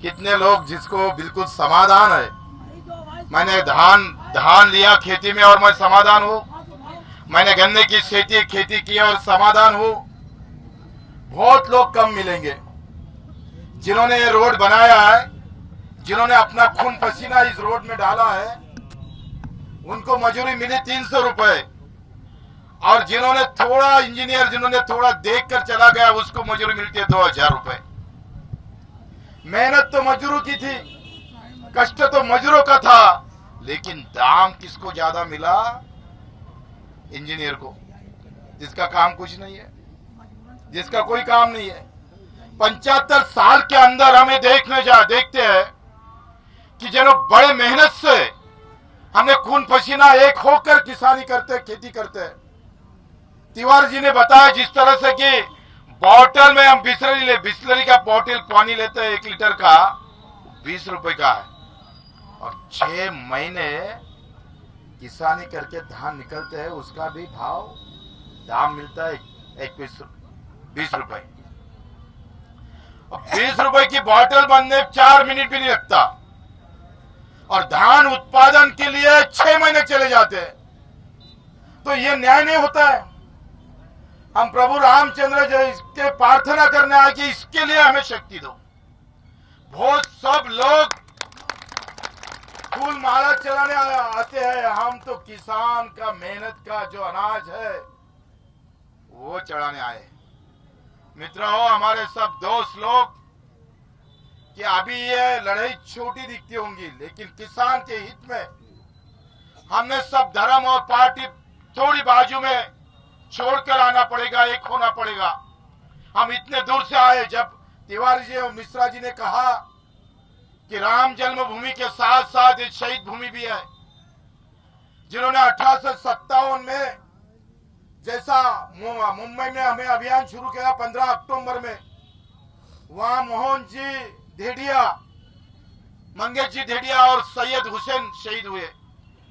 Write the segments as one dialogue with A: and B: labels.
A: कितने लोग जिसको बिल्कुल समाधान है, मैंने धान लिया खेती में और मैं समाधान हूँ, मैंने गन्ने की खेती की और समाधान हूँ। बहुत लोग कम मिलेंगे जिन्होंने ये रोड बनाया है, जिन्होंने अपना खून पसीना इस रोड में डाला है। उनको मजूरी मिली 300 रुपए, और जिन्होंने थोड़ा इंजीनियर जिन्होंने थोड़ा देख कर चला गया उसको मजूरी मिलती है 2000 रुपए। मेहनत तो मजदूरों की थी, कष्ट तो मजदूरों का था, लेकिन दाम किसको ज्यादा मिला? इंजीनियर को, जिसका काम कुछ नहीं है, जिसका कोई काम नहीं है। 75 साल के अंदर हमें देखते हैं कि जो बड़े मेहनत से हमने खून पसीना एक होकर किसानी करते, खेती करते। तिवारी जी ने बताया जिस तरह से कि बॉटल में हम बिस्लरी का बॉटल पानी लेते हैं 1 लीटर का, 20 रुपए का है, और 6 महीने किसानी करके धान निकलते हैं, उसका भी दाम मिलता है 20 रुपए। 20 रुपए की बॉटल बनने 4 मिनट भी नहीं लगता, और धान उत्पादन के लिए 6 महीने चले जाते हैं। तो ये न्याय नहीं होता है। हम प्रभु रामचंद्र जी के प्रार्थना करने आए कि इसके लिए हमें शक्ति दो। बहुत सब लोग फूल माला चलाने आते हैं, हम तो किसान का मेहनत का जो अनाज है वो चढ़ाने आए। मित्रों, हमारे सब दोस्त लोग कि अभी ये लड़ाई छोटी दिखती होंगी, लेकिन किसान के हित में हमने सब धर्म और पार्टी थोड़ी बाजू में छोड़कर आना पड़ेगा, एक होना पड़ेगा। हम इतने दूर से आए। जब तिवारी जी और मिश्रा जी ने कहा कि राम जन्मभूमि के साथ साथ एक शहीद भूमि भी है, जिन्होंने 1857 में जैसा मुंबई में हमें अभियान शुरू किया 15 अक्टूबर में, वहां मोहन जी धेडिया, मंगेश जी धेडिया और सैयद हुसैन शहीद हुए।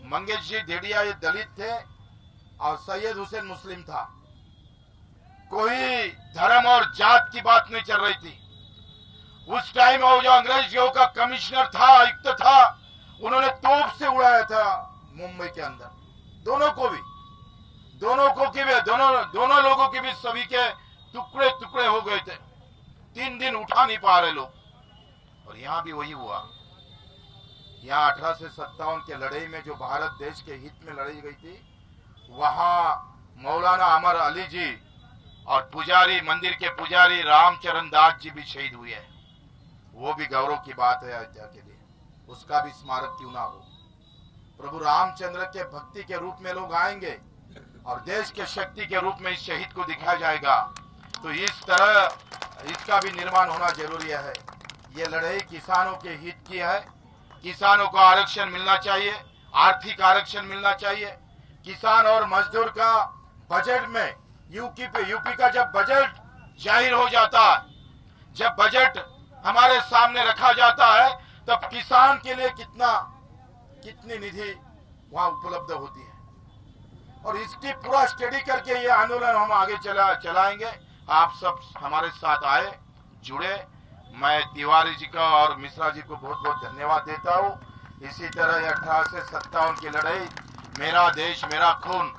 A: मंगेश जी धेडिया ये दलित थे और सैयद हुसैन मुस्लिम था। कोई धर्म और जात की बात नहीं चल रही थी उस टाइम। वो जो अंग्रेजों का कमिश्नर था, आयुक्त था, उन्होंने तोप से उड़ाया था मुंबई के अंदर। दोनों लोगों की भी सभी के टुकड़े टुकड़े हो गए थे। 3 दिन उठा नहीं पा रहे लोग। और यहाँ भी वही हुआ। यहाँ 1857 के लड़ाई में जो भारत देश के हित में लड़ी गई थी, वहां मौलाना अमर अली जी और मंदिर के पुजारी रामचरण दास जी भी शहीद हुए हैं। वो भी गौरव की बात है अयोध्या के लिए, उसका भी स्मारक क्यों ना हो। प्रभु रामचंद्र के भक्ति के रूप में लोग आएंगे और देश के शक्ति के रूप में इस शहीद को दिखाया जाएगा। तो इस तरह इसका भी निर्माण होना जरूरी है। ये लड़ाई किसानों के हित की है। किसानों को आरक्षण मिलना चाहिए, आर्थिक आरक्षण मिलना चाहिए। किसान और मजदूर का बजट में यूपी का जब बजट जाहिर हो जाता है, जब बजट हमारे सामने रखा जाता है, तब किसान के लिए कितनी निधि वहां उपलब्ध होती है। और इसकी पूरा स्टडी करके ये आंदोलन हम आगे चलाएंगे। आप सब हमारे साथ आए, जुड़े। मैं तिवारी जी का और मिश्रा जी को बहुत बहुत धन्यवाद देता हूँ। इसी तरह 1857 की लड़ाई, मेरा देश मेरा खून,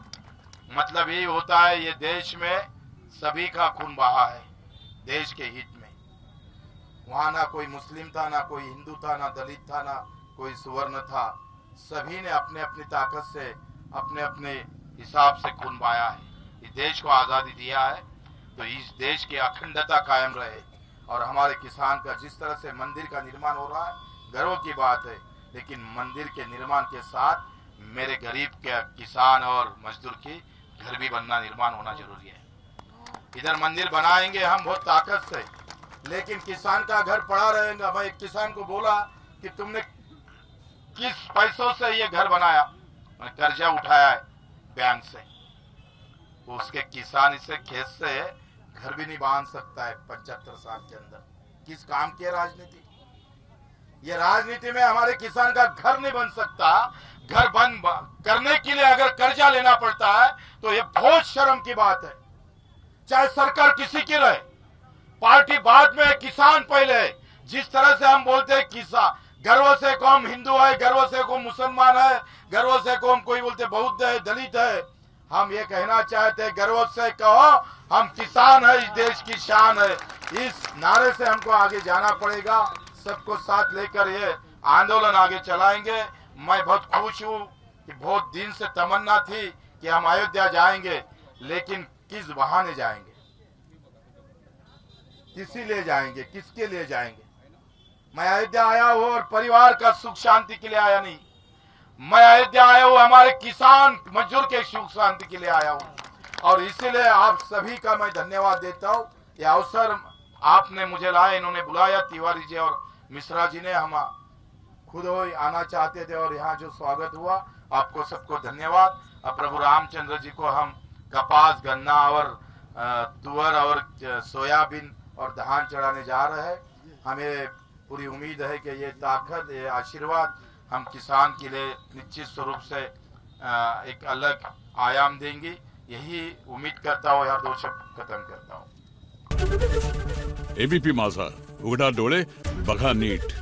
A: मतलब यही होता है। ये देश में सभी का खून बहा है, देश के हित में। वहां ना कोई मुस्लिम था, ना कोई हिंदू था, ना दलित था, ना कोई सुवर्ण था। सभी ने अपने अपनी ताकत से, अपने अपने हिसाब से खून बहाया है। इस देश को आजादी दिया है, तो इस देश की अखंडता कायम रहे। और हमारे किसान का जिस तरह से मंदिर का निर्माण हो रहा है, गर्व की बात है। लेकिन मंदिर के निर्माण के साथ मेरे गरीब के किसान और मजदूर की घर भी बनना, निर्माण होना जरूरी है। इधर मंदिर बनाएंगे हम बहुत ताकत से, लेकिन किसान का घर पड़ा रहेगा। मैं एक किसान को बोला कि तुमने किस पैसों से ये घर बनाया? मैं कर्जा उठाया है बैंक से। उसके किसान इससे खेत से घर भी नहीं बांध सकता है 75 साल के अंदर। किस काम की राजनीति? ये राजनीति में हमारे किसान का घर नहीं बन सकता। घर बन करने के लिए अगर कर्जा लेना पड़ता है तो ये बहुत शर्म की बात है। चाहे सरकार किसी की रहे, पार्टी बाद में, किसान पहले। जिस तरह से हम बोलते हैं किस्सा, गर्व से कौम हिंदू है, गर्व से कौम मुसलमान है, गर्व से कौम कोई बोलते बौद्ध है, दलित है, हम ये कहना चाहते हैं गर्व से कहो हम किसान है, इस देश की शान है। इस नारे से हमको आगे जाना पड़ेगा, सबको साथ लेकर ये आंदोलन आगे चलाएंगे। मैं बहुत खुश हूँ कि बहुत दिन से तमन्ना थी कि हम अयोध्या जाएंगे, लेकिन किस बहाने जाएंगे, किसी लिए जाएंगे, किसके लिए जाएंगे। मैं अयोध्या आया हूँ और परिवार का सुख शांति के लिए आया नहीं, मैं अयोध्या आया हूँ हमारे किसान मजदूर के सुख शांति के लिए आया हूँ। और इसीलिए आप सभी का मैं धन्यवाद देता हूँ। यह अवसर आपने मुझे लाया, इन्होंने बुलाया, तिवारी जी और मिश्रा जी ने, हम खुद आना चाहते थे और यहाँ जो स्वागत हुआ, आपको सबको धन्यवाद। अब प्रभु रामचंद्र जी को हम कपास, गन्ना और तुअर और सोयाबीन और धान चढ़ाने जा रहे हैं। हमें पूरी उम्मीद है कि ये ताकत, ये आशीर्वाद हम किसान के लिए निश्चित स्वरूप से एक अलग आयाम देंगी। यही उम्मीद करता हूँ, यार 2 शब्द खत्म करता हूँ।
B: एबीपी माझा, उघडा डोळे बघा नीट।